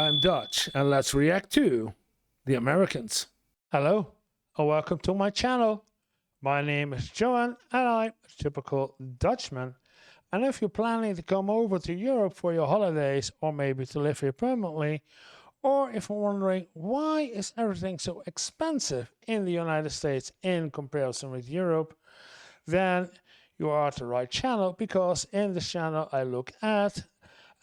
I'm Dutch, and let's react to the Americans. Hello, and welcome to my channel. My name is Johan, and I'm a typical Dutchman. And if you're planning to come over to Europe for your holidays, or maybe to live here permanently, or if you're wondering why is everything so expensive in the United States in comparison with Europe, then you are at the right channel, because in this channel I look at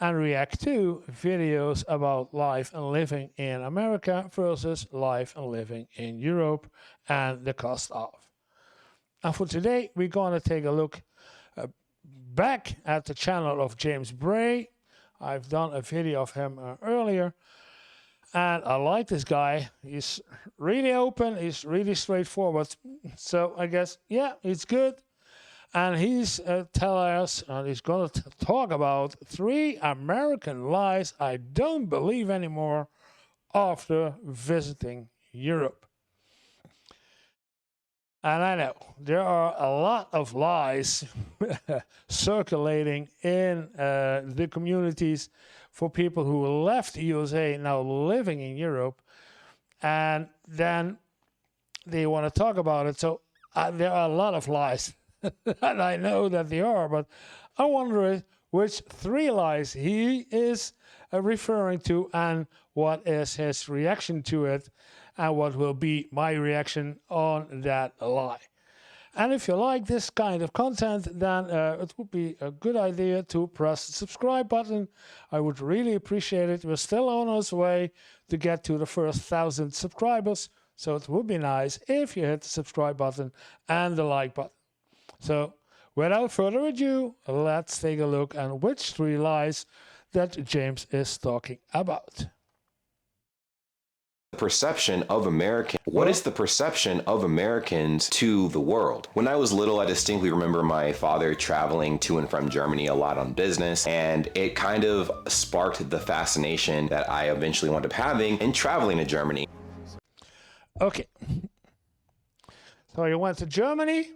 and react to videos about life and living in America versus life and living in Europe and the cost of. And for today, we're going to take a look back at the channel of James Bray. I've done a video of him earlier, and I like this guy. He's really open, he's really straightforward. So I guess, yeah, it's good. And he's telling us, and he's going to talk about 3 American lies I don't believe anymore after visiting Europe. And I know there are a lot of lies circulating in the communities for people who left the USA, now living in Europe, and then they want to talk about it. So there are a lot of lies. And I know that they are, but I wonder which 3 lies he is referring to, and what is his reaction to it, and what will be my reaction on that lie. And if you like this kind of content, then it would be a good idea to press the subscribe button. I would really appreciate it. We're still on our way to get to the first 1,000 subscribers, so it would be nice if you hit the subscribe button and the like button. So, without further ado, let's take a look at which 3 lies that James is talking about. Perception of American. What is the perception of Americans to the world? When I was little, I distinctly remember my father traveling to and from Germany a lot on business, and it kind of sparked the fascination that I eventually wound up having in traveling to Germany. Okay. So you went to Germany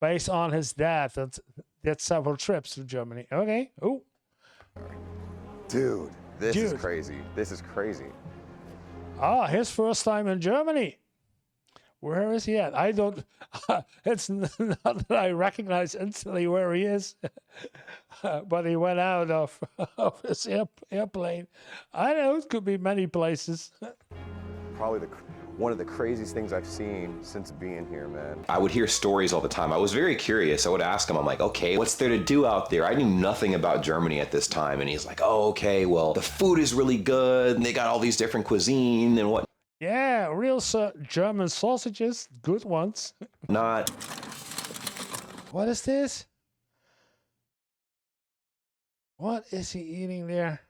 based on his dad that did several trips to Germany. Okay. Oh. Dude, this is crazy. This is crazy. Ah, his first time in Germany. Where is he at? I don't, it's not that I recognize instantly where he is, but he went out of his airplane. I know it could be many places. Probably one of the craziest things I've seen since being here, man. I would hear stories all the time. I was very curious. I would ask him, I'm like, okay, what's there to do out there? I knew nothing about Germany at this time. And he's like, oh, okay, well, the food is really good, and they got all these different cuisine and what. Yeah, real German sausages, good ones. Not. What is this? What is he eating there?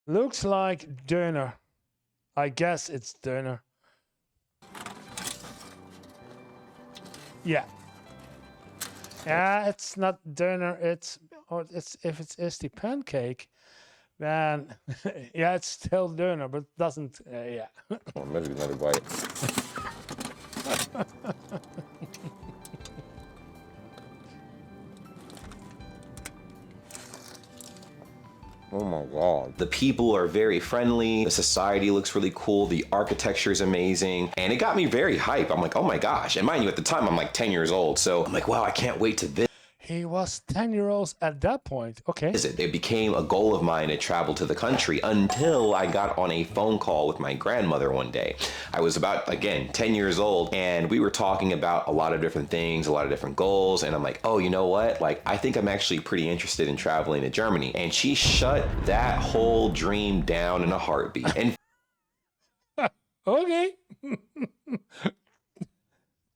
Looks like döner. I guess it's döner. Yeah. Yeah, it's not döner. It's if it's the pancake, then yeah, it's still döner, but it doesn't. Yeah. Oh, maybe another bite. Oh my God. The people are very friendly. The society looks really cool. The architecture is amazing. And it got me very hype. I'm like, oh my gosh. And mind you, at the time, I'm like 10 years old. So I'm like, wow, I can't wait to visit. He was 10 years old at that point. Okay. It became a goal of mine to travel to the country until I got on a phone call with my grandmother one day. I was about, again, 10 years old, and we were talking about a lot of different things, a lot of different goals. And I'm like, oh, you know what? Like, I think I'm actually pretty interested in traveling to Germany. And she shut that whole dream down in a heartbeat. And okay.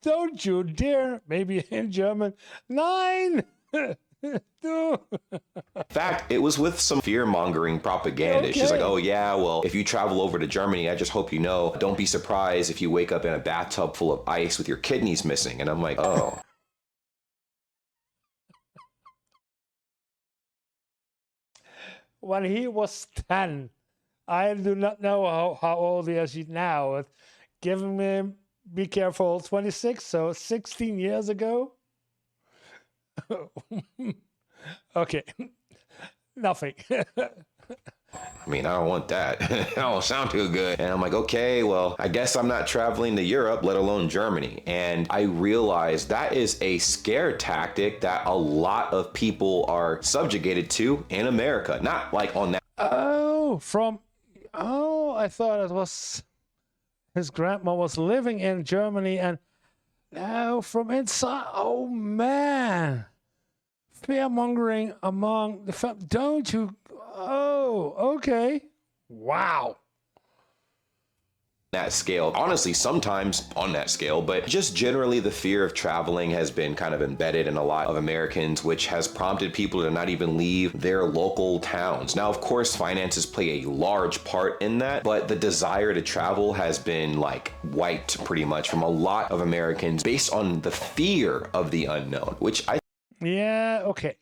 Don't you dare, maybe in German, nein! In fact, it was with some fear-mongering propaganda. Okay. She's like, oh yeah, well, if you travel over to Germany, I just hope you know, don't be surprised if you wake up in a bathtub full of ice with your kidneys missing. And I'm like, oh. When he was 10, I do not know how old he is now. Giving him, be careful, 26, so 16 years ago. Okay. Nothing. I mean, I don't want that. That don't sound too good. And I'm like, okay, well, I guess I'm not traveling to Europe, let alone Germany. And I realized that is a scare tactic that a lot of people are subjugated to in America. Not like on that. I thought it was his grandma was living in Germany and now from inside. Oh man. Fear mongering among the don't you? Oh, okay. Wow. That scale, honestly, sometimes on that scale, but just generally the fear of traveling has been kind of embedded in a lot of Americans, which has prompted people to not even leave their local towns. Now, of course, finances play a large part in that, but the desire to travel has been like wiped pretty much from a lot of Americans based on the fear of the unknown, which I Yeah, okay.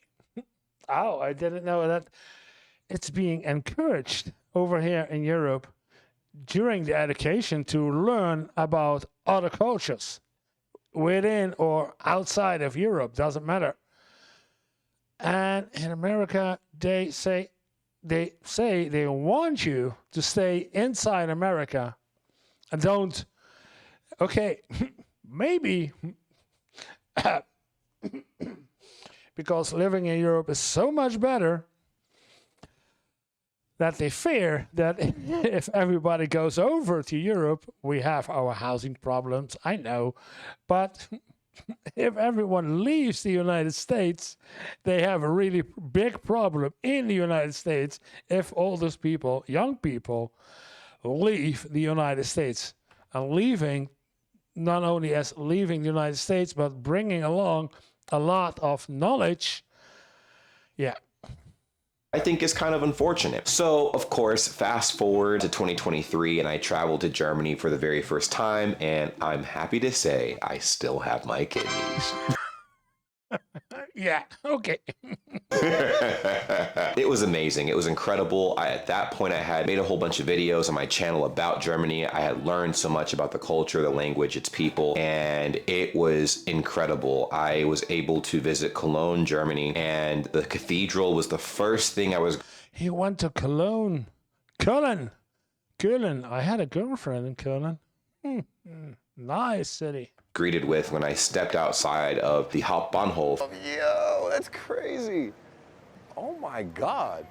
Oh, I didn't know that it's being encouraged over here in Europe during the education to learn about other cultures within or outside of Europe, doesn't matter. And in America, they say they want you to stay inside America and don't. Okay, maybe because living in Europe is so much better that they fear that if everybody goes over to Europe, we have our housing problems, I know, but if everyone leaves the United States, they have a really big problem in the United States if all those people, young people, leave the United States. And leaving, not only as leaving the United States, but bringing along a lot of knowledge. Yeah. I think is kind of unfortunate. So, of course, fast forward to 2023 and I traveled to Germany for the very first time, and I'm happy to say I still have my kidneys. Yeah, okay. It was amazing. It was incredible. At that point, I had made a whole bunch of videos on my channel about Germany. I had learned so much about the culture, the language, its people, and it was incredible. I was able to visit Cologne, Germany, and the cathedral was the first thing I was... He went to Cologne. Cologne. I had a girlfriend in Cologne. Nice city. Greeted with when I stepped outside of the Hauptbahnhof. Yo, that's crazy. Oh my God.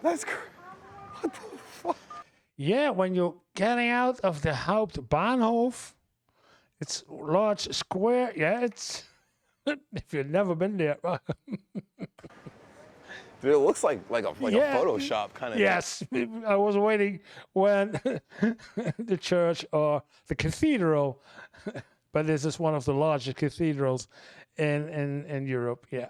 That's what the fuck? Yeah, when you're getting out of the Hauptbahnhof, it's large square. Yeah, it's if you've never been there. Dude, it looks like a Photoshop kind of. Yes, I was waiting when the church or the cathedral, but this is one of the largest cathedrals in Europe. Yeah.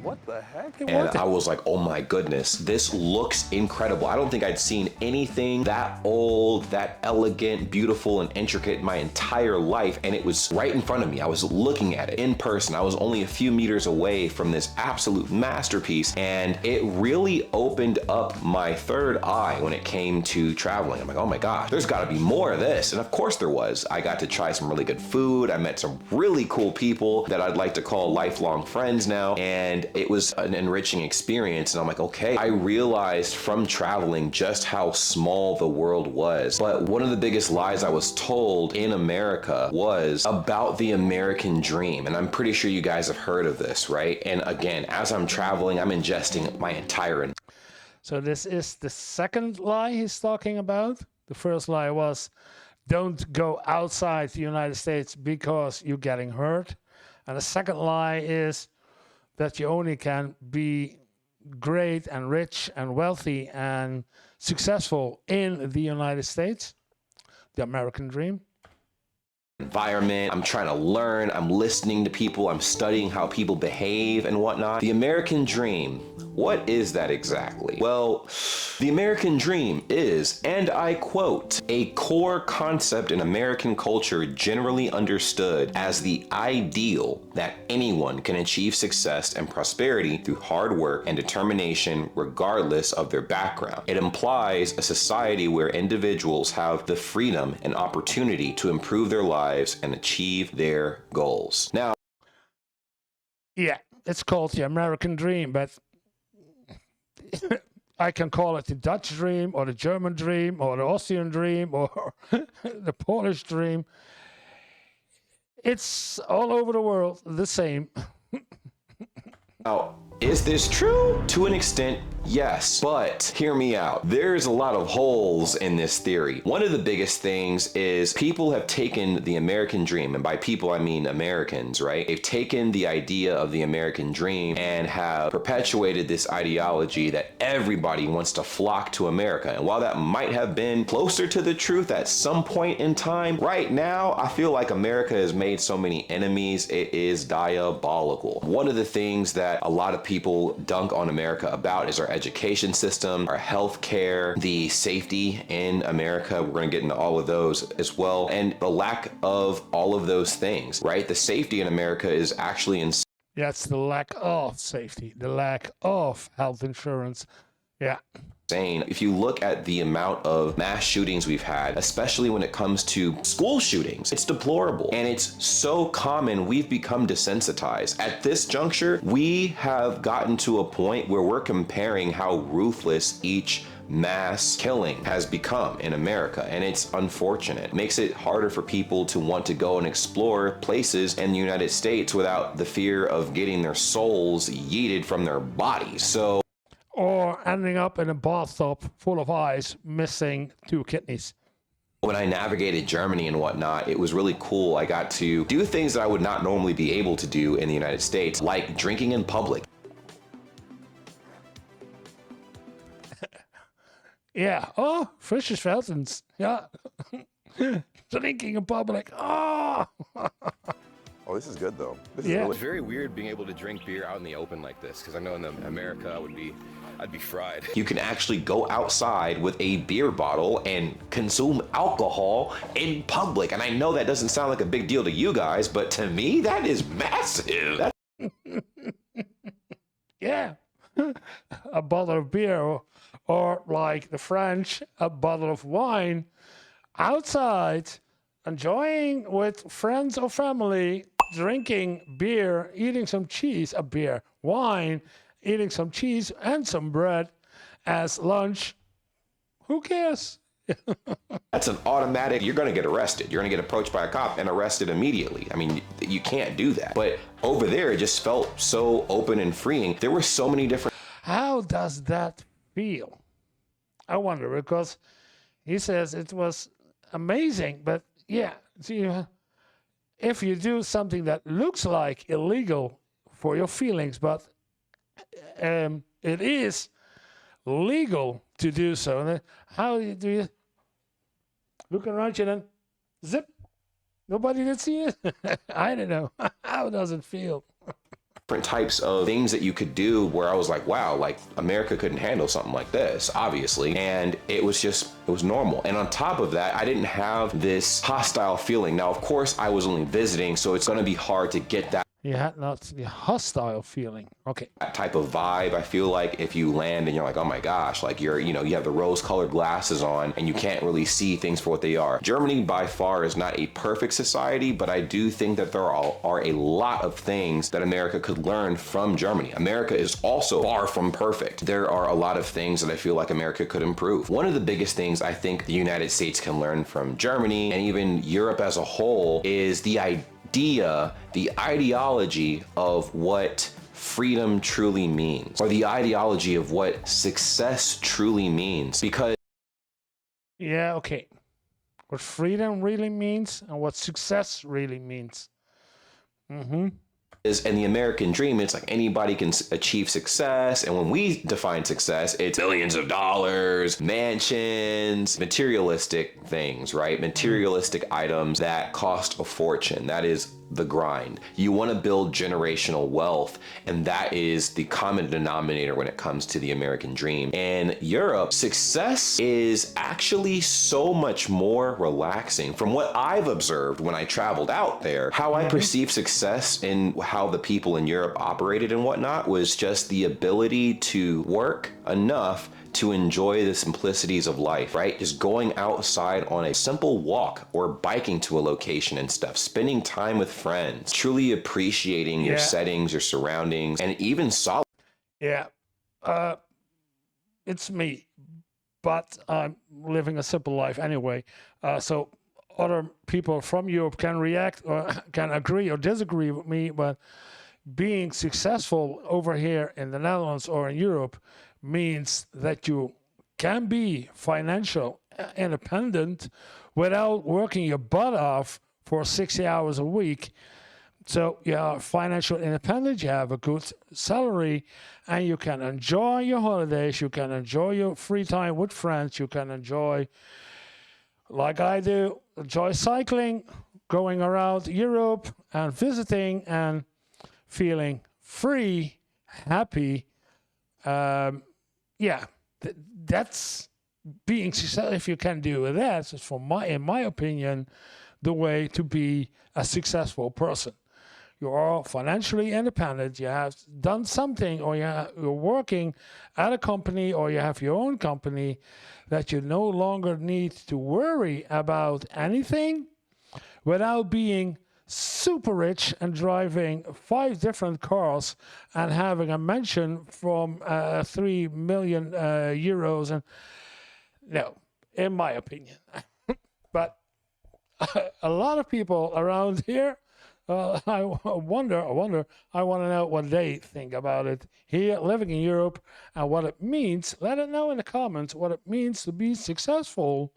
What the heck? And I was like, oh my goodness, this looks incredible. I don't think I'd seen anything that old, that elegant, beautiful, and intricate my entire life. And it was right in front of me. I was looking at it in person. I was only a few meters away from this absolute masterpiece. And it really opened up my third eye when it came to traveling. I'm like, oh my gosh, there's gotta be more of this. And of course there was. I got to try some really good food. I met some really cool people that I'd like to call lifelong friends now. And it was an enriching experience. And I'm like, okay, I realized from traveling just how small the world was. But one of the biggest lies I was told in America was about the American dream. And I'm pretty sure you guys have heard of this, right? And again, as I'm traveling, I'm ingesting my entire... So this is the second lie he's talking about. The first lie was, don't go outside the United States because you're getting hurt. And the second lie is that you only can be great and rich and wealthy and successful in the United States, the American dream. Environment. I'm trying to learn. I'm listening to people. I'm studying how people behave and whatnot. The American dream. What is that exactly? Well, the American dream is, and I quote, a core concept in American culture generally understood as the ideal that anyone can achieve success and prosperity through hard work and determination regardless of their background. It implies a society where individuals have the freedom and opportunity to improve their lives and achieve their goals. Now, yeah, it's called the American dream, but I can call it the Dutch dream or the German dream or the Austrian dream or the Polish dream. It's all over the world the same. Now, is this true? To an extent, yes. But hear me out. There's a lot of holes in this theory. One of the biggest things is people have taken the American dream, and by people I mean Americans, right? They've taken the idea of the American dream and have perpetuated this ideology that everybody wants to flock to America. And while that might have been closer to the truth at some point in time, right now, I feel like America has made so many enemies, it is diabolical. One of the things that a lot of people dunk on America about is our education system, our health care, the safety in America. We're going to get into all of those as well, and the lack of all of those things, right? The safety in America is actually insane. Yeah, it's the lack of safety, the lack of health insurance. Yeah. If you look at the amount of mass shootings we've had, especially when it comes to school shootings, it's deplorable. And it's so common, we've become desensitized. At this juncture, we have gotten to a point where we're comparing how ruthless each mass killing has become in America, and it's unfortunate. It makes it harder for people to want to go and explore places in the United States without the fear of getting their souls yeeted from their bodies. So or ending up in a bathtub full of ice, missing 2 kidneys. when I navigated Germany and whatnot, it was really cool. I got to do things that I would not normally be able to do in the United States, like drinking in public. Yeah. Oh, frische Veltens. Yeah. Drinking in public. Oh. Oh, this is good though. This is Yeah. really It's very weird being able to drink beer out in the open like this, because I know in America I'd be fried. You can actually go outside with a beer bottle and consume alcohol in public. And I know that doesn't sound like a big deal to you guys, but to me, that is massive. Yeah. A bottle of beer, or like the French, a bottle of wine outside, enjoying with friends or family, drinking beer, eating some cheese, wine, eating some cheese and some bread as lunch. Who cares? That's an automatic, you're going to get arrested. You're going to get approached by a cop and arrested immediately. I mean, you can't do that. But over there, it just felt so open and freeing. There were so many different. How does that feel? I wonder, because he says it was amazing, but yeah, see, if you do something that looks like illegal for your feelings, but it is legal to do so, and then how do you look around you and then zip? Nobody did see it? I don't know. How does it feel? Different types of things that you could do where I was like, wow, like America couldn't handle something like this, obviously. And it was normal. And on top of that, I didn't have this hostile feeling. Now, of course, I was only visiting, so it's going to be hard to get that You had not the hostile feeling. Okay. type of vibe. I feel like if you land and you're like, oh my gosh, like you have the rose-colored glasses on and you can't really see things for what they are. Germany by far is not a perfect society, but I do think that there are a lot of things that America could learn from Germany. America is also far from perfect. There are a lot of things that I feel like America could improve. One of the biggest things I think the United States can learn from Germany and even Europe as a whole is the ideology of what freedom truly means, or the ideology of what success truly means. Because Yeah, okay. What freedom really means and what success really means. in the American dream, it's like anybody can achieve success. And when we define success, it's millions of dollars, mansions, materialistic things, right? Materialistic items that cost a fortune. That is the grind. You want to build generational wealth, and that is the common denominator when it comes to the American dream. In Europe, success is actually so much more relaxing. From what I've observed when I traveled out there, how I perceived success and how the people in Europe operated and whatnot was just the ability to work enough to enjoy the simplicities of life, right? Just going outside on a simple walk or biking to a location and stuff, spending time with friends, truly appreciating your settings, your surroundings, and even solitude. Yeah. it's me, but I'm living a simple life anyway. So other people from Europe can react or can agree or disagree with me, but being successful over here in the Netherlands or in Europe means that you can be financial independent without working your butt off for 60 hours a week. So you are financial independent, you have a good salary, and you can enjoy your holidays, you can enjoy your free time with friends, you can enjoy, like I do, enjoy cycling, going around Europe and visiting and feeling free, happy. Yeah, that's being successful. If you can do that, it's in my opinion, the way to be a successful person. You are financially independent. You have done something, or you're working at a company, or you have your own company, that you no longer need to worry about anything without being super rich and driving 5 different cars and having a mansion from 3 million euros. And no, in my opinion. But a lot of people around here, I want to know what they think about it here, living in Europe, and what it means. Let it know in the comments what it means to be successful.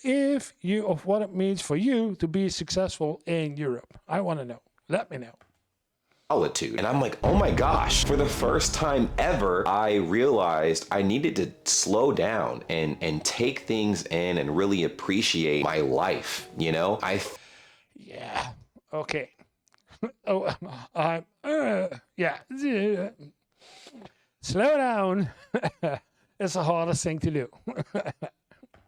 Of what it means for you to be successful in Europe. I want to know. Let me know. Solitude. And I'm like, oh my gosh, for the first time ever, I realized I needed to slow down and take things in and really appreciate my life. Yeah. Okay. Oh, yeah. Slow down. It's the hardest thing to do.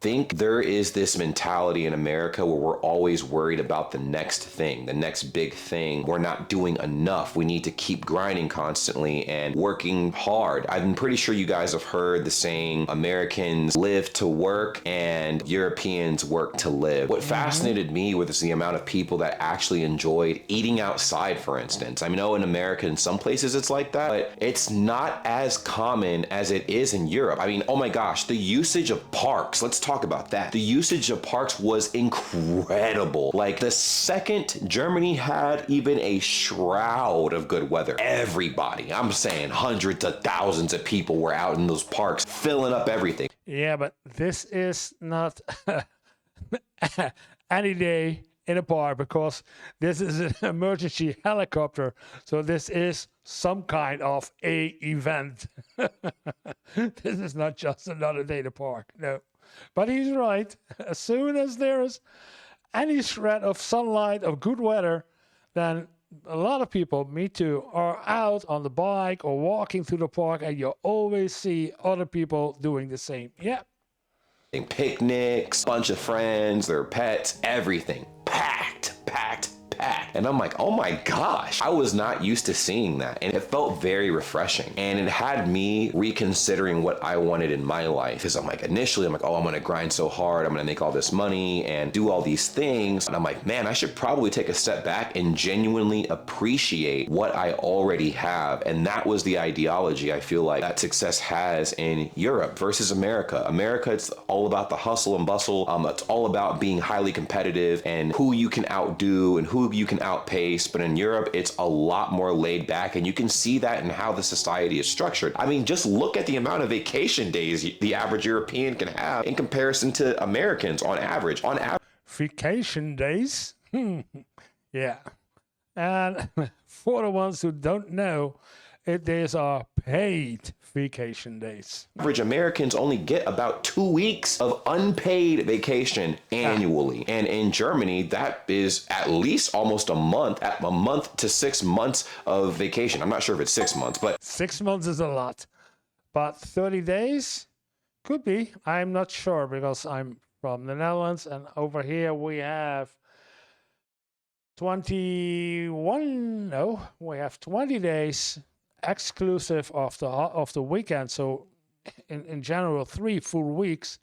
Think there is this mentality in America where we're always worried about the next thing, the next big thing. We're not doing enough. We need to keep grinding constantly and working hard. I'm pretty sure you guys have heard the saying, Americans live to work and Europeans work to live. What fascinated me was the amount of people that actually enjoyed eating outside, for instance. I know in America, in some places it's like that, but it's not as common as it is in Europe. I mean, oh my gosh, the usage of parks, let's talk about that. The usage of parks was incredible. Like the second Germany had even a shroud of good weather, everybody, I'm saying hundreds of thousands of people were out in those parks filling up everything. Yeah, but this is not any day in a park, because this is an emergency helicopter. So this is some kind of a event. This is not just another day in a park. No. But he's right. As soon as there is any shred of sunlight, of good weather, then a lot of people, me too, are out on the bike or walking through the park, and you always see other people doing the same. Yeah. Picnics, bunch of friends, their pets, everything. Packed. And I'm like, oh my gosh, I was not used to seeing that. And it felt very refreshing. And it had me reconsidering what I wanted in my life. Because I'm like, initially, I'm like, oh, I'm going to grind so hard. I'm going to make all this money and do all these things. And I'm like, man, I should probably take a step back and genuinely appreciate what I already have. And that was the ideology I feel like that success has in Europe versus America. America, it's all about the hustle and bustle. It's all about being highly competitive and who you can outdo and who you can outpace. But in Europe, it's a lot more laid back, and you can see that in how the society is structured. I mean, just look at the amount of vacation days the average European can have in comparison to Americans on average. Vacation days? Yeah. And for the ones who don't know, these are paid vacation days. Average Americans only get about 2 weeks of unpaid vacation annually. And in Germany, that is at least almost a month to 6 months of vacation. I'm not sure if it's 6 months, but 6 months is a lot. But 30 days could be. I'm not sure, because I'm from the Netherlands, and over here we have 20 days exclusive of the weekend. So in general, 3 full weeks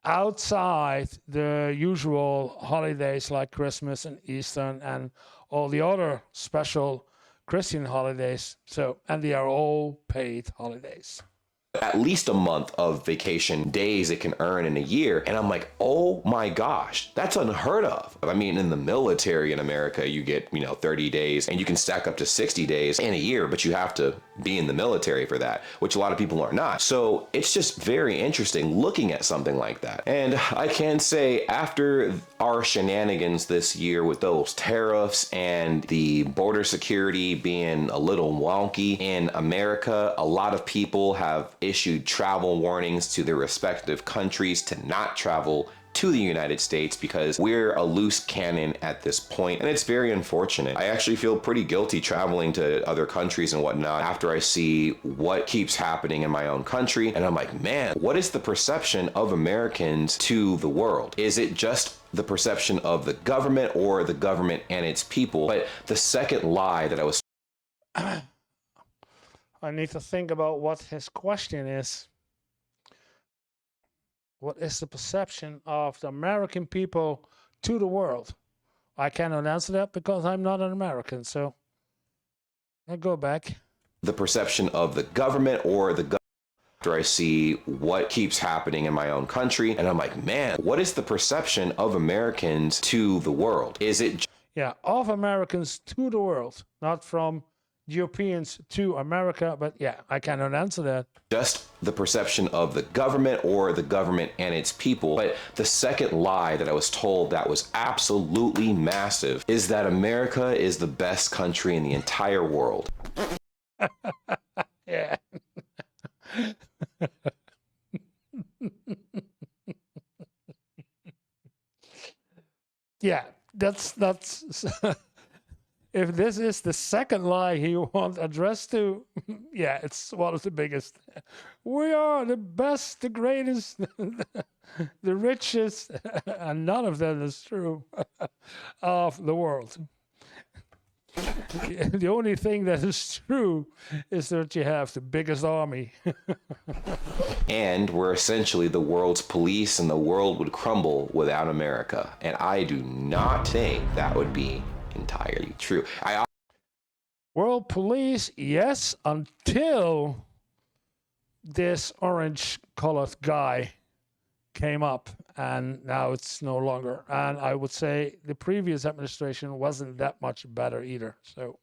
outside the usual holidays like Christmas and Easter and all the other special Christian holidays. So, and they are all paid holidays. at least a month of vacation days it can earn in a year. And I'm like, oh my gosh, that's unheard of. I mean, in the military in America, you get, 30 days and you can stack up to 60 days in a year, but you have to be in the military for that, which a lot of people are not. So it's just very interesting looking at something like that. And I can say after our shenanigans this year with those tariffs and the border security being a little wonky in America, a lot of people have issued travel warnings to their respective countries to not travel to the United States because we're a loose cannon at this point, and it's very unfortunate. I actually feel pretty guilty traveling to other countries and whatnot after I see what keeps happening in my own country, and I'm like, man, what is the perception of Americans to the world? Is it just the perception of the government or the government and its people? But the second lie that I was I need to think about what his question is. What is the perception of the American people to the world? I cannot answer that because I'm not an American. So I go back. The perception of the government or the government after I see what keeps happening in my own country. And I'm like, man, what is the perception of Americans to the world? Is it of Americans to the world, not from Europeans to America, but I cannot answer that. Just the perception of the government or the government and its people? But the second lie that I was told that was absolutely massive is that America is the best country in the entire world. Yeah. Yeah, that's if this is the second lie he wants addressed to, it's one of the biggest. We are the best, the greatest, the richest, and none of that is true of the world. The only thing that is true is that you have the biggest army. And we're essentially the world's police, and the world would crumble without America. And I do not think that would be entirely true. World police, yes, until this orange-colored guy came up, and now it's no longer. And I would say the previous administration wasn't that much better either. So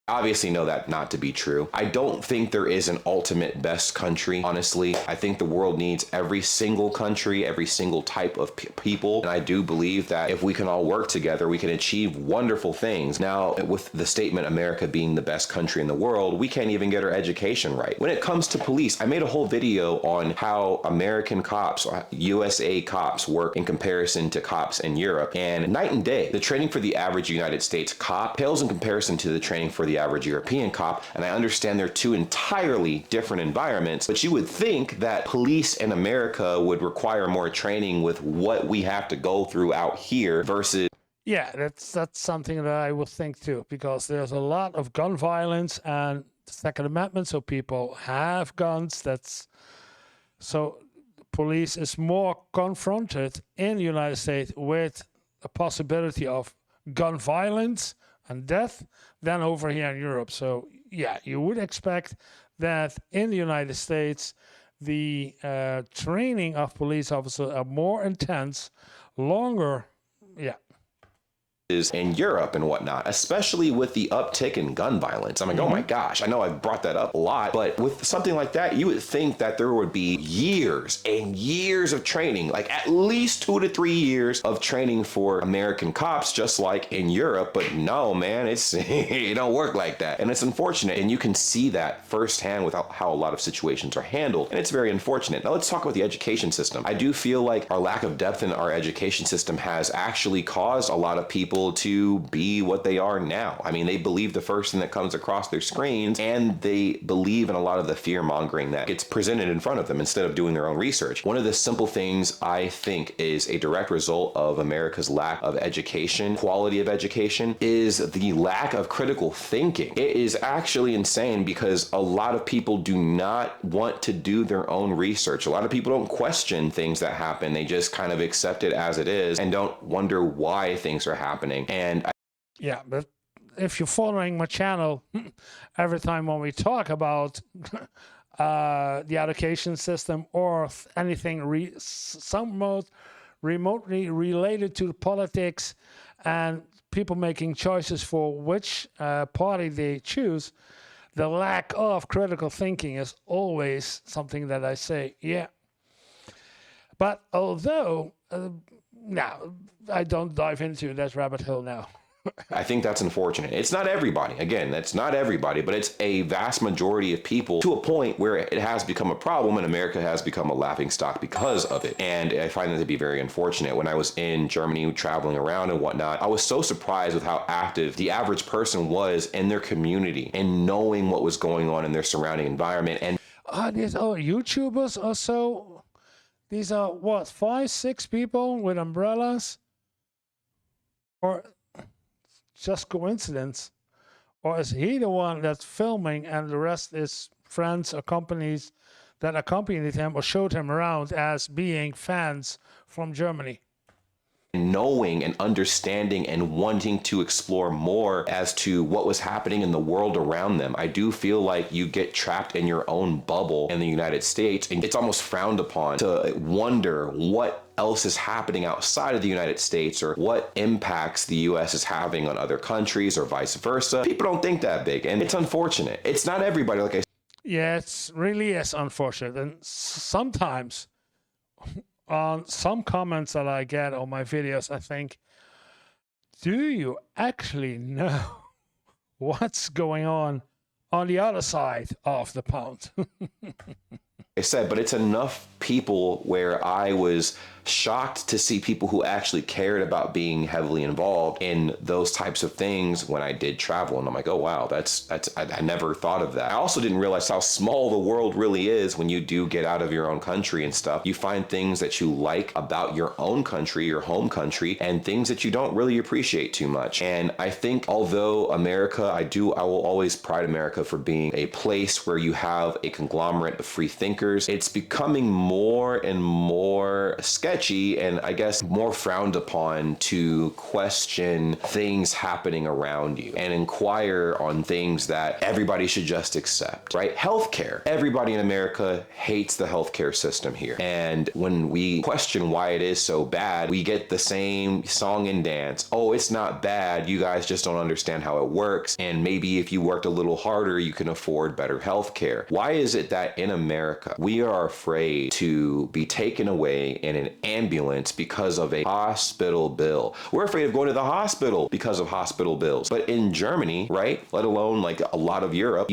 obviously know that not to be true. I don't think there is an ultimate best country, honestly. I think the world needs every single country, every single type of people. And I do believe that if we can all work together, we can achieve wonderful things. Now, with the statement America being the best country in the world, we can't even get our education right. When it comes to police, I made a whole video on how American cops, or USA cops, work in comparison to cops in Europe. And night and day, the training for the average United States cop pales in comparison to the training for the average European cop, and I understand they're two entirely different environments, but you would think that police in America would require more training with what we have to go through out here versus that's something that I would think too, because there's a lot of gun violence and the Second Amendment, so people have guns. So police is more confronted in the United States with a possibility of gun violence and death than over here in Europe. So you would expect that in the United States, the training of police officers are more intense, longer. in Europe and whatnot, especially with the uptick in gun violence. I'm like, oh my gosh, I know I've brought that up a lot, but with something like that, you would think that there would be years and years of training, like at least 2 to 3 years of training for American cops, just like in Europe. But no, man, it don't work like that. And it's unfortunate. And you can see that firsthand with how a lot of situations are handled. And it's very unfortunate. Now let's talk about the education system. I do feel like our lack of depth in our education system has actually caused a lot of people to be what they are now. I mean, they believe the first thing that comes across their screens, and they believe in a lot of the fear mongering that gets presented in front of them instead of doing their own research. One of the simple things I think is a direct result of America's lack of education, quality of education, is the lack of critical thinking. It is actually insane because a lot of people do not want to do their own research. A lot of people don't question things that happen. They just kind of accept it as it is and don't wonder why things are happening. And but if you're following my channel, every time when we talk about the education system, or anything somewhat remotely related to politics and people making choices for which party they choose, the lack of critical thinking is always something that I say, yeah. But although, now, I don't dive into that rabbit hole now. I think that's unfortunate. It's not everybody. Again, that's not everybody, but it's a vast majority of people, to a point where it has become a problem, and America has become a laughingstock because of it. And I find that to be very unfortunate. When I was in Germany traveling around and whatnot, I was so surprised with how active the average person was in their community and knowing what was going on in their surrounding environment. And These YouTubers are so... These are, what, 5, 6 people with umbrellas? Or just coincidence? Or is he the one that's filming and the rest is friends or companies that accompanied him or showed him around as being fans from Germany? knowing and understanding and wanting to explore more as to what was happening in the world around them. I do feel like you get trapped in your own bubble in the United States, and it's almost frowned upon to wonder what else is happening outside of the United States or what impacts the US is having on other countries or vice versa. People don't think that big, and it's unfortunate. It's not everybody, like I said. Yeah, it really is unfortunate. And sometimes on some comments that I get on my videos, I think, do you actually know what's going on the other side of the pond? I said, but it's enough people where I was shocked to see people who actually cared about being heavily involved in those types of things when I did travel. And I'm like, oh, wow, I never thought of that. I also didn't realize how small the world really is when you do get out of your own country and stuff. You find things that you like about your own country, your home country, and things that you don't really appreciate too much. And I think although America, I will always pride America for being a place where you have a conglomerate of free thinkers. It's becoming more and more sketchy and I guess more frowned upon to question things happening around you and inquire on things that everybody should just accept, right? Healthcare. Everybody in America hates the healthcare system here. And when we question why it is so bad, we get the same song and dance. Oh, it's not bad. You guys just don't understand how it works. And maybe if you worked a little harder, you can afford better healthcare. Why is it that in America, we are afraid to be taken away in an ambulance because of a hospital bill? We're afraid of going to the hospital because of hospital bills. But in Germany, right, let alone like a lot of Europe,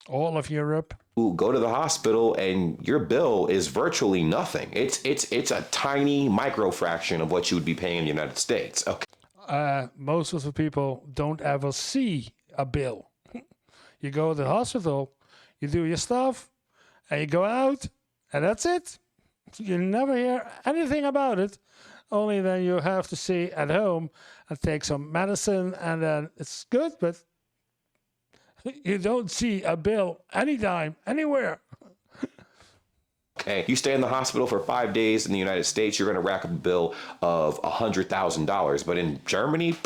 all of Europe, go to the hospital and your bill is virtually nothing. It's a tiny micro fraction of what you would be paying in the United States. Okay. Most of the people don't ever see a bill. You go to the hospital, you do your stuff, and you go out, and that's it. You never hear anything about it. Only then you have to see at home and take some medicine, and then it's good, but you don't see a bill anytime, anywhere. Okay, you stay in the hospital for 5 days in the United States, you're going to rack up a bill of $100,000. But in Germany,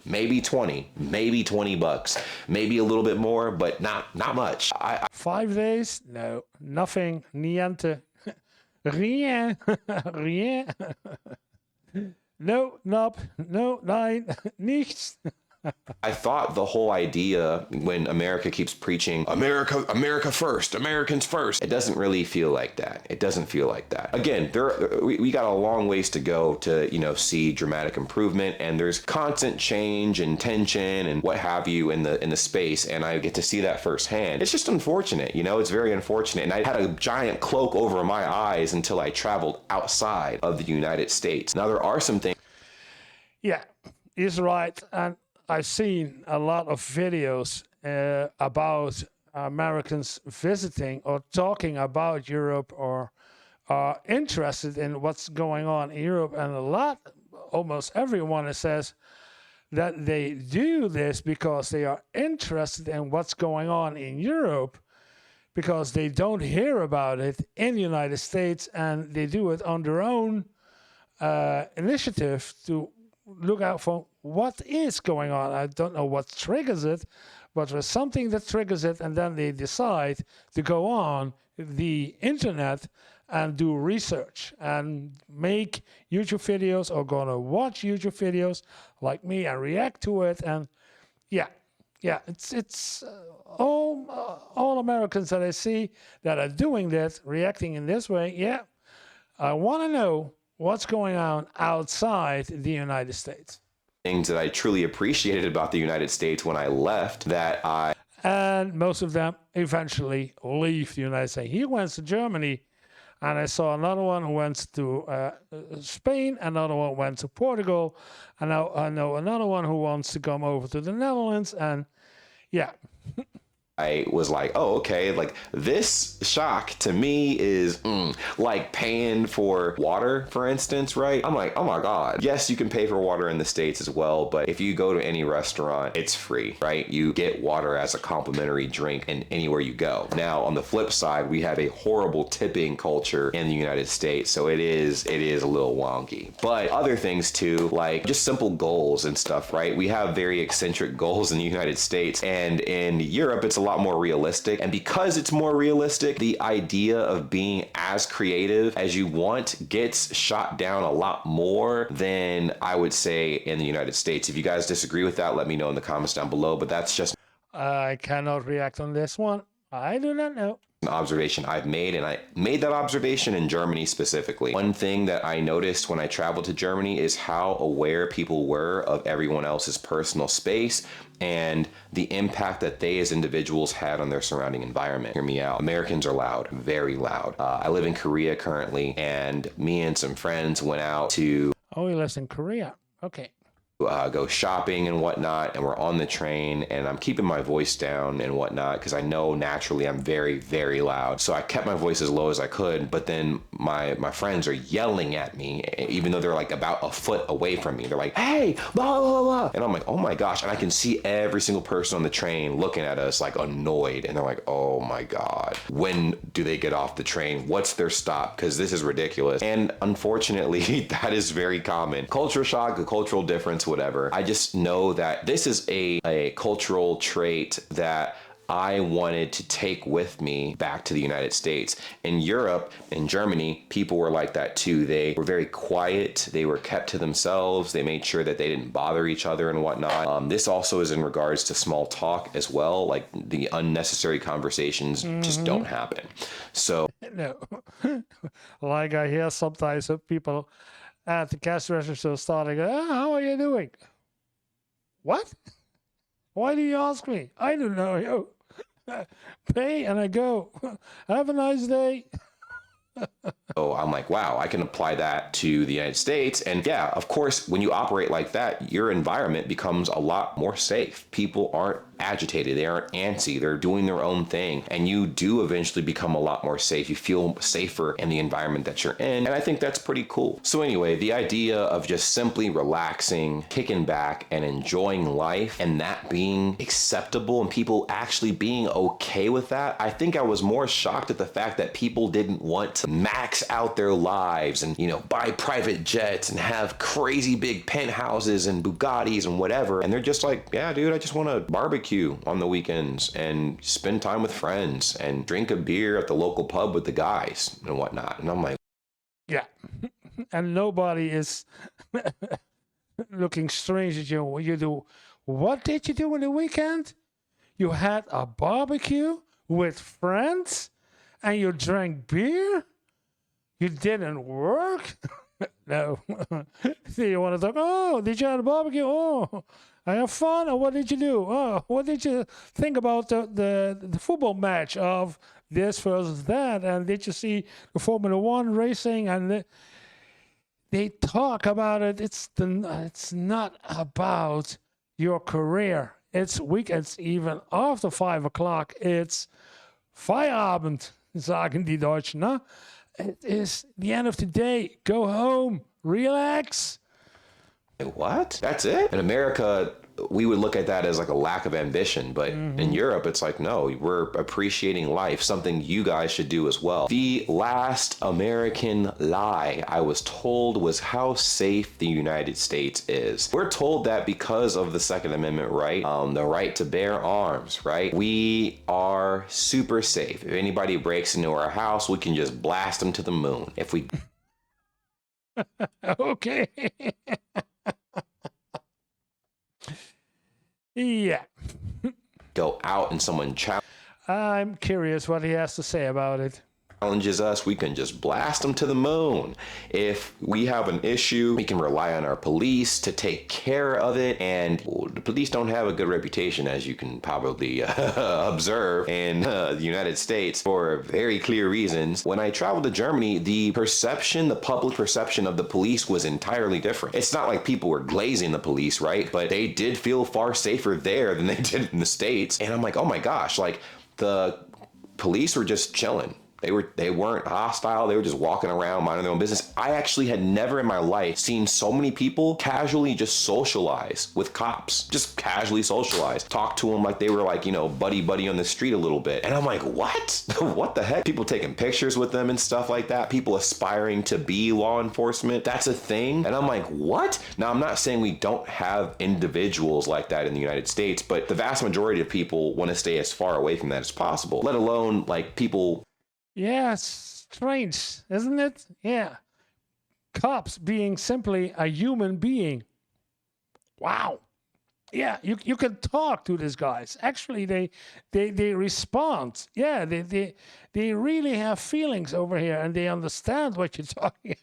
maybe 20, maybe $20, maybe a little bit more, but not much. 5 days? No, nothing, niente, rien, rien. No, nope, no, nein, nichts. I thought the whole idea when America keeps preaching America first, Americans first, it doesn't really feel like that. It doesn't feel like that. Again, we got a long ways to go to, see dramatic improvement, and there's constant change and tension and what have you in the space, and I get to see that firsthand. It's just unfortunate, it's very unfortunate. And I had a giant cloak over my eyes until I traveled outside of the United States. Now there are some things. Yeah, he's right. And I've seen a lot of videos about Americans visiting or talking about Europe or are interested in what's going on in Europe. And almost everyone says that they do this because they are interested in what's going on in Europe because they don't hear about it in the United States, and they do it on their own initiative to look out for what is going on. I don't know what triggers it, but there's something that triggers it, and then they decide to go on the internet and do research and make YouTube videos, or gonna watch YouTube videos like me and react to it. And yeah, it's all Americans that I see that are doing this, reacting in this way. Yeah, I want to know what's going on outside the United States. Things that I truly appreciated about the United States when I left that I And most of them eventually leave the United States. He went to Germany, and I saw another one who went to Spain, another one went to Portugal, and now I know another one who wants to come over to the Netherlands. And yeah, was like, oh, okay, like this shock to me is like paying for water, for instance, right? I'm like, oh my God. Yes, you can pay for water in the States as well, but if you go to any restaurant, it's free, right? You get water as a complimentary drink and anywhere you go. Now, on the flip side, we have a horrible tipping culture in the United States, so it is a little wonky. But other things too, like just simple goals and stuff, right? We have very eccentric goals in the United States, and in Europe, it's a lot more realistic. And because it's more realistic, the idea of being as creative as you want gets shot down a lot more than I would say in the United States. If you guys disagree with that, let me know in the comments down below, but that's just I cannot react on this one. I do not know. an observation I've made, and I made that observation in Germany specifically. One thing that I noticed when I traveled to Germany is how aware people were of everyone else's personal space and the impact that they as individuals had on their surrounding environment. Hear me out. Americans are loud, very loud. I live in Korea currently, and me and some friends went out to Oh, he lives in Korea. Okay. go shopping and whatnot, and we're on the train, and I'm keeping my voice down and whatnot because I know naturally I'm very, very loud. So I kept my voice as low as I could, but then my friends are yelling at me, even though they're like about a foot away from me. They're like, hey, blah, blah, blah. And I'm like, oh my gosh. And I can see every single person on the train looking at us like annoyed. And they're like, oh my God, when do they get off the train? What's their stop? Because this is ridiculous. And unfortunately, that is very common. Culture shock, a cultural difference, whatever. I just know that this is a cultural trait that I wanted to take with me back to the United States. In Europe, in Germany, people were like that too. They were very quiet. They were kept to themselves. They made sure that they didn't bother each other and whatnot. This also is in regards to small talk as well. Like the unnecessary conversations just don't happen. So No. Like I hear sometimes of people at the cash register starting, how are you doing? What? Why do you ask me? I don't know you. Pay and I go. Have a nice day. So I'm like, wow, I can apply that to the United States. And yeah, of course, when you operate like that, your environment becomes a lot more safe. People aren't agitated. They aren't antsy. They're doing their own thing. And you do eventually become a lot more safe. You feel safer in the environment that you're in. And I think that's pretty cool. So anyway, the idea of just simply relaxing, kicking back and enjoying life and that being acceptable and people actually being okay with that. I think I was more shocked at the fact that people didn't want to max out their lives and, buy private jets and have crazy big penthouses and Bugattis and whatever. And they're just like, yeah, dude, I just want to barbecue on the weekends and spend time with friends and drink a beer at the local pub with the guys and whatnot. And I'm like, Yeah. And nobody is looking strange at you when you do. What did you do on the weekend? You had a barbecue with friends and you drank beer? You didn't work? No. Do you want to talk? Oh, did you have a barbecue? Oh, I have fun. Or what did you do? Oh, what did you think about the football match of this versus that? And did you see the Formula One racing? And they talk about it. It's not about your career. It's weekends even after 5 o'clock. It's Feierabend, sagen die Deutschen. Ne? It is the end of the day. Go home, relax. what? That's it? In America, we would look at that as like a lack of ambition. But in Europe, it's like, no, we're appreciating life, something you guys should do as well. The last American lie I was told was how safe the United States is. We're told that because of the Second Amendment right, the right to bear arms, right? We are super safe. If anybody breaks into our house, we can just blast them to the moon. If we Okay. Yeah. go out and someone I'm curious what he has to say about it. challenges us, we can just blast them to the moon. If we have an issue, we can rely on our police to take care of it. And the police don't have a good reputation, as you can probably observe in the United States, for very clear reasons. When I traveled to Germany, the public perception of the police was entirely different. It's not like people were glazing the police, right? But they did feel far safer there than they did in the States. And I'm like, oh my gosh, like the police were just chilling. They weren't hostile. They were just walking around minding their own business. I actually had never in my life seen so many people casually just socialize with cops, just casually socialize, talk to them like they were like, you know, buddy on the street a little bit. And I'm like, what? What the heck? People taking pictures with them and stuff like that. People aspiring to be law enforcement. That's a thing. And I'm like, what? Now, I'm not saying we don't have individuals like that in the United States, but the vast majority of people want to stay as far away from that as possible, let alone like people. Yeah, it's strange, isn't it? Yeah. Cops being simply a human being. Wow. Yeah, you can talk to these guys. Actually, they respond. Yeah, they really have feelings over here, and they understand what you're talking.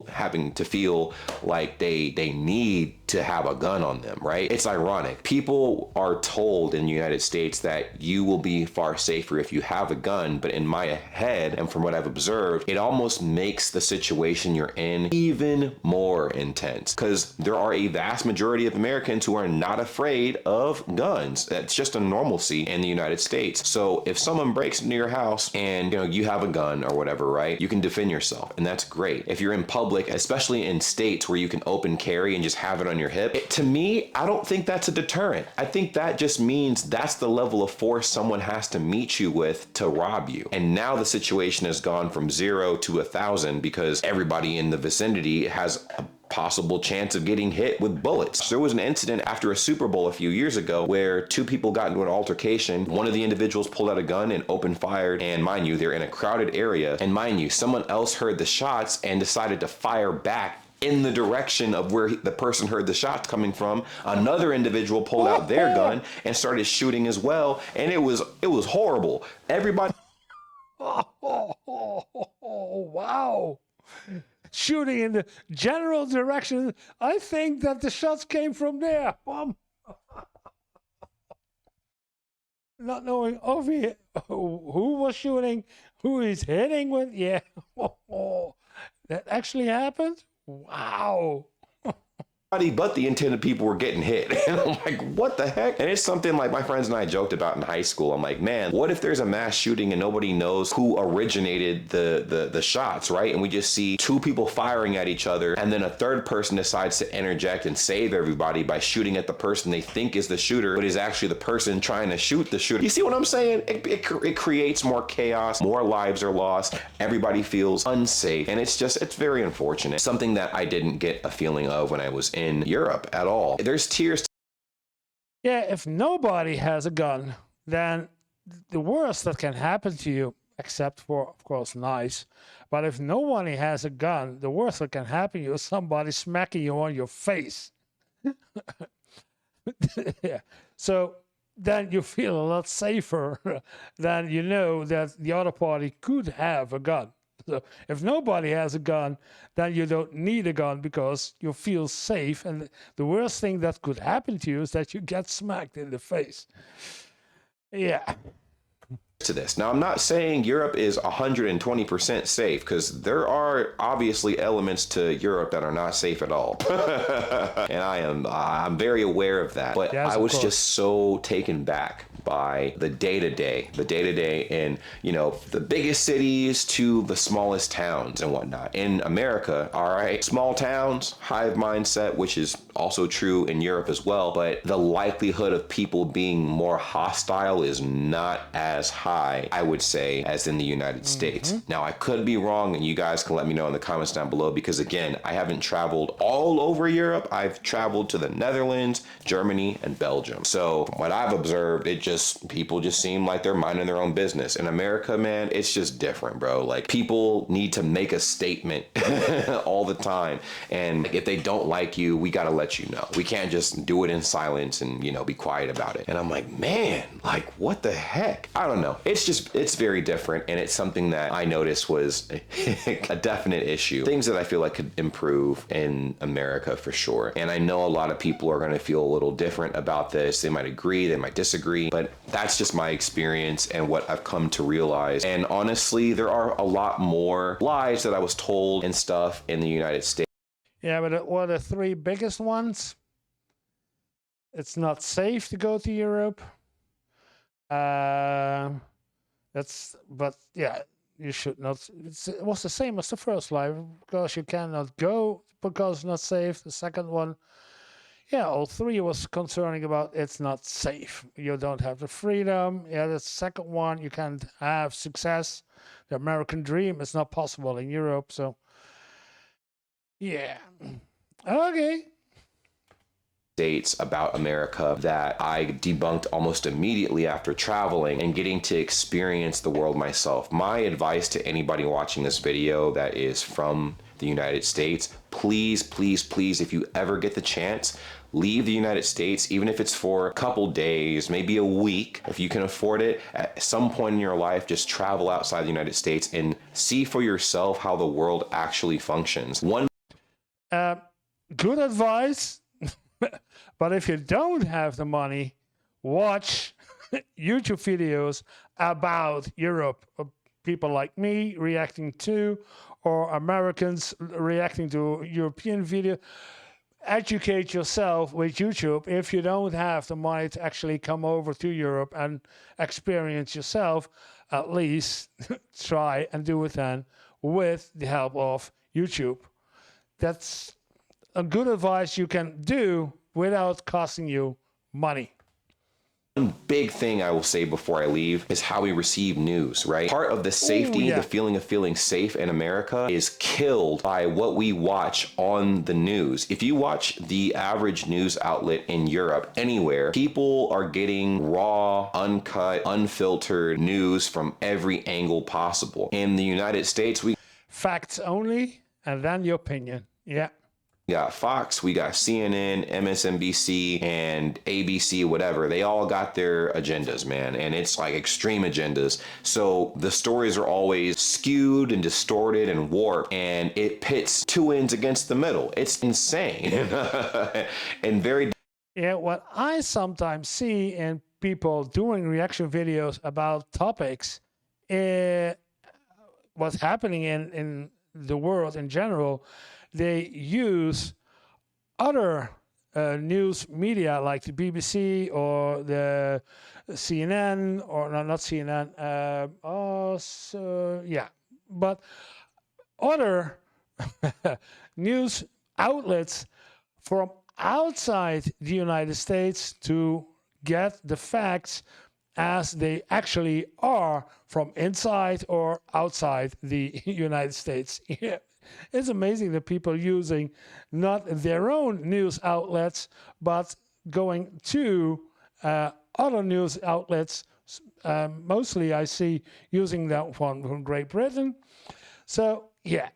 Having to feel like they need to have a gun on them, right? It's ironic. People are told in the United States that you will be far safer if you have a gun, but in my head, and from what I've observed, it almost makes the situation you're in even more intense, because there are a vast majority of Americans who are not afraid of guns. That's just a normalcy in the United States. So if someone breaks into your house and you have a gun or whatever, right, you can defend yourself, and that's great. If you're in public, especially in states where you can open carry and just have it on your hip, to me, I don't think that's a deterrent. I think that just means that's the level of force someone has to meet you with to rob you. And now the situation has gone from 0 to 1,000 because everybody in the vicinity has a possible chance of getting hit with bullets. There was an incident after a Super Bowl a few years ago where two people got into an altercation. One of the individuals pulled out a gun and opened fire, and mind you, they're in a crowded area, and mind you, someone else heard the shots and decided to fire back in the direction of where the person heard the shots coming from. Another individual pulled out their gun and started shooting as well, and it was horrible. Everybody Wow. Shooting in the general direction. I think that the shots came from there. Not knowing who was shooting, who he's hitting with. Yeah. That actually happened? Wow. but the intended people were getting hit. And I'm like, what the heck? And it's something like my friends and I joked about in high school. I'm like, man, what if there's a mass shooting and nobody knows who originated the shots, right? And we just see two people firing at each other, and then a third person decides to interject and save everybody by shooting at the person they think is the shooter, but is actually the person trying to shoot the shooter. You see what I'm saying? It creates more chaos, more lives are lost, everybody feels unsafe, and it's very unfortunate. Something that I didn't get a feeling of when I was in Europe at all. There's tears. Yeah, if nobody has a gun, then the worst that can happen to you, except for, of course, nice, but if nobody has a gun, the worst that can happen to you is somebody smacking you on your face. Yeah. So then you feel a lot safer than you know that the other party could have a gun. So if nobody has a gun, then you don't need a gun because you feel safe. And the worst thing that could happen to you is that you get smacked in the face. Yeah. to this. Now, I'm not saying Europe is 120% safe, because there are obviously elements to Europe that are not safe at all. And I'm very aware of that. But Yes, I of was course. just so taken back by the day-to-day in, the biggest cities to the smallest towns and whatnot. In America, all right, small towns, hive mindset, which is also true in Europe as well, but the likelihood of people being more hostile is not as high, I would say, as in the United States. Now, I could be wrong, and you guys can let me know in the comments down below, because again, I haven't traveled all over Europe. I've traveled to the Netherlands, Germany, and Belgium. So from what I've observed, people just seem like they're minding their own business. In America, man, it's just different, bro. Like, people need to make a statement all the time. And if they don't like you, we got to let you know. We can't just do it in silence and, be quiet about it. And I'm like, man, like, what the heck? I don't know. It's very different. And it's something that I noticed was a definite issue. Things that I feel like could improve in America for sure. And I know a lot of people are going to feel a little different about this. They might agree, they might disagree, but that's just my experience and what I've come to realize. And honestly, there are a lot more lies that I was told and stuff in the United States. Yeah, but what are the three biggest ones? It's not safe to go to Europe. But yeah, you should not. It was the same as the first life, because you cannot go because it's not safe. The second one, yeah, all three was concerning about it's not safe. You don't have the freedom. Yeah, the second one, you can't have success. The American dream is not possible in Europe. So, yeah. Okay. States about America that I debunked almost immediately after traveling and getting to experience the world myself. My advice to anybody watching this video that is from the United States, please, please, please, if you ever get the chance, leave the United States, even if it's for a couple days, maybe a week. If you can afford it, at some point in your life, just travel outside the United States and see for yourself how the world actually functions. Good advice. But if you don't have the money, watch YouTube videos about Europe. People like me reacting to, or Americans reacting to European video. Educate yourself with YouTube. If you don't have the money to actually come over to Europe and experience yourself, at least try and do it then with the help of YouTube. That's a good advice you can do without costing you money. One big thing I will say before I leave is how we receive news, right? Part of the safety, the feeling of feeling safe in America is killed by what we watch on the news. If you watch the average news outlet in Europe, anywhere, people are getting raw, uncut, unfiltered news from every angle possible. In the United States, we Facts only, and then your opinion. Yeah. got Fox, we got CNN, MSNBC, and ABC, whatever. They all got their agendas, man. And it's like extreme agendas. So the stories are always skewed and distorted and warped. And it pits two ends against the middle. It's insane. And very... Yeah, what I sometimes see in people doing reaction videos about topics, what's happening in the world in general, they use other news media like the BBC or the CNN, or no, not CNN, but other news outlets from outside the United States to get the facts as they actually are from inside or outside the United States. Yeah. It's amazing that people using not their own news outlets, but going to other news outlets. Mostly I see using that one from Great Britain. So, yeah,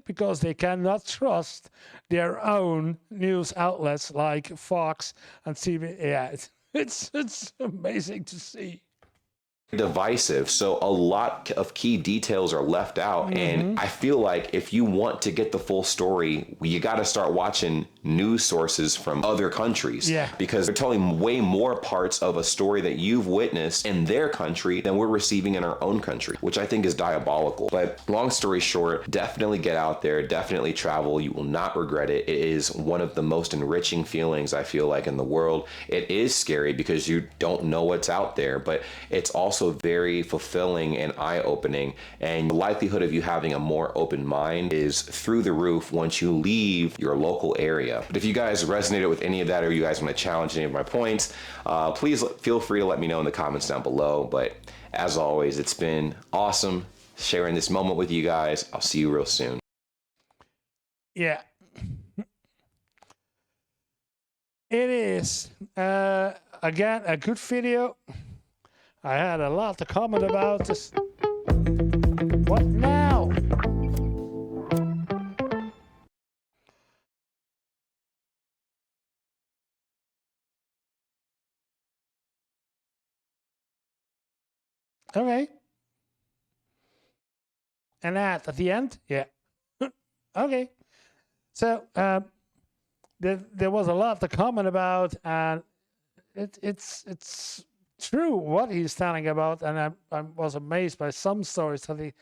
because they cannot trust their own news outlets like Fox and TV. Yeah, it's amazing to see. divisive, so a lot of key details are left out. And I feel like if you want to get the full story, you got to start watching news sources from other countries, because they're telling way more parts of a story that you've witnessed in their country than we're receiving in our own country, which I think is diabolical. But long story short, definitely get out there, definitely travel. You will not regret it. It is one of the most enriching feelings I feel like in the world. It is scary because you don't know what's out there, but it's also very fulfilling and eye-opening, and the likelihood of you having a more open mind is through the roof once you leave your local area. But if you guys resonated with any of that, or you guys want to challenge any of my points, please feel free to let me know in the comments down below. But as always, it's been awesome sharing this moment with you guys. I'll see you real soon. Yeah. It is, again, a good video. I had a lot to comment about this. What now? Okay. And that at the end? Yeah. Okay. So, there was a lot to comment about, and it's true what he's telling about, and I was amazed by some stories that he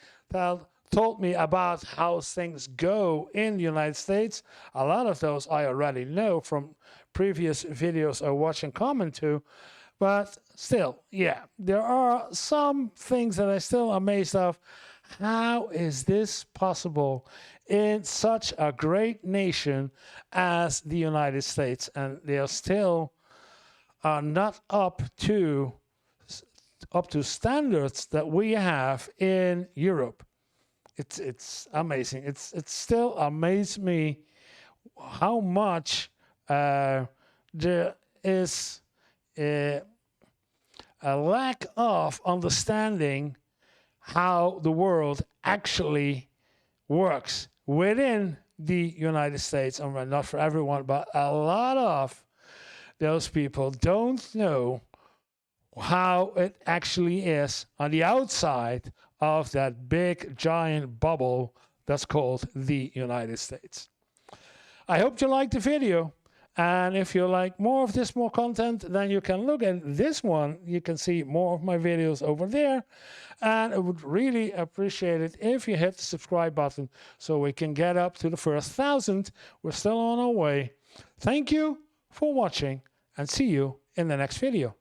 told me about how things go in the United States. A lot of those I already know from previous videos I watch and comment to, but still, yeah, there are some things that I still amazed of. How is this possible in such a great nation as the United States, and they are still not up to standards that we have in Europe? It's amazing. It's still amazed me how much there is a lack of understanding how the world actually works within the United States. And not for everyone, but a lot of those people don't know how it actually is on the outside of that big giant bubble that's called the United States. I hope you liked the video, and if you like more of this, more content, then you can look at this one. You can see more of my videos over there, and I would really appreciate it if you hit the subscribe button so we can get up to the first 1,000. We're still on our way. Thank you for watching, and see you in the next video.